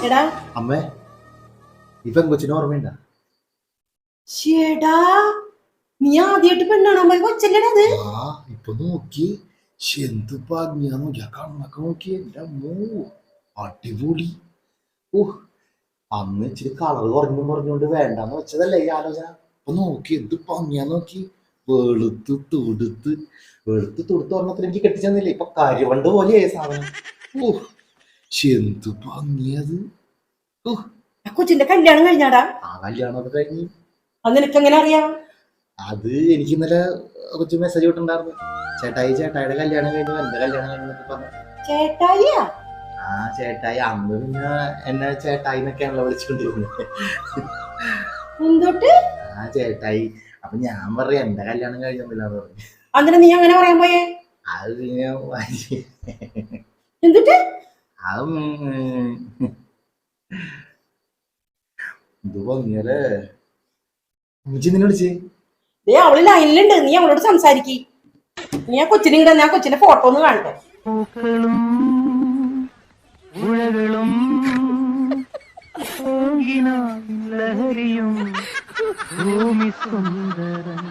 എടാ അമ്മേ ഈ പെങ്കൊച്ചിന് ഓർമ്മയുണ്ട? ചേടാ നീ ആദ്യമായിട്ട് പെണ്ണാണോ കൊച്ചല്ലേടാ അത്? ആ ഇപ്പൊ നോക്കി എന്ത് ഭംഗിയാ നോക്കിയാ, കണ്ണൊക്കെ നോക്കി, എന്റെ അമ്മോ അടിപൊളി. ഓ അന്ന് ഇച്ചിരി കളർ പറഞ്ഞോണ്ട് വേണ്ടാന്ന് വെച്ചതല്ലേ ഈ ആലോചന. അപ്പൊ നോക്കി എന്ത് ഭംഗിയാ നോക്കി, വെളുത്ത് തുടുത്ത് പറഞ്ഞത്തിൽ എനിക്ക് കെട്ടിച്ചെന്നില്ലേ, ഇപ്പൊ കരിവണ്ട് പോലെയായി സാധനം. ഓ എന്ത് ഭംഗിയത്. ഓ ആ കൊച്ചിന്റെ കല്യാണം കഴിഞ്ഞാടാ? ആ കല്യാണമൊക്കെ കഴിഞ്ഞ്. അത് നിനക്ക് എങ്ങനെ അറിയാം? അത് എനിക്ക് ഇന്നലെ കൊച്ചു മെസ്സേജ് വിട്ടുണ്ടായിരുന്നു. ചേട്ടായിയുടെ കല്യാണം കഴിഞ്ഞു, എന്റെ കല്യാണം കഴിഞ്ഞു പറഞ്ഞു. ചേട്ടായിയാ? ആ ചേട്ടായി. അന്ന് പിന്നെ എന്നെ ചേട്ടായി എന്നൊക്കെയാണല്ലോ വിളിച്ചോണ്ടിരുന്നത്. എന്തോട്ട്? ആ ചേട്ടായി. അപ്പൊ ഞാൻ പറയാ എന്റെ കല്യാണം കഴിഞ്ഞില്ലാന്ന് പറഞ്ഞു. അങ്ങനെ നീ അങ്ങനെ പറയാൻ പോയേ? അത് പിന്നെ എന്തിട്ട് ഇത് ഭംഗിയല്ലേ. ഉമ്മച്ചി നിന്നെ വിളിച്ചേ? അവള് ലൈനിലുണ്ട്, നീ അവളോട് സംസാരിക്ക്. നീ ആ കൊച്ചിനെ ഇങ്ങടെ, ഞാൻ കൊച്ചിന്റെ ഫോട്ടോ ഒന്ന് കാണട്ടെ. പൂക്കളും ഉഴകളും ലഹരിയും ഭൂമി സുന്ദരം.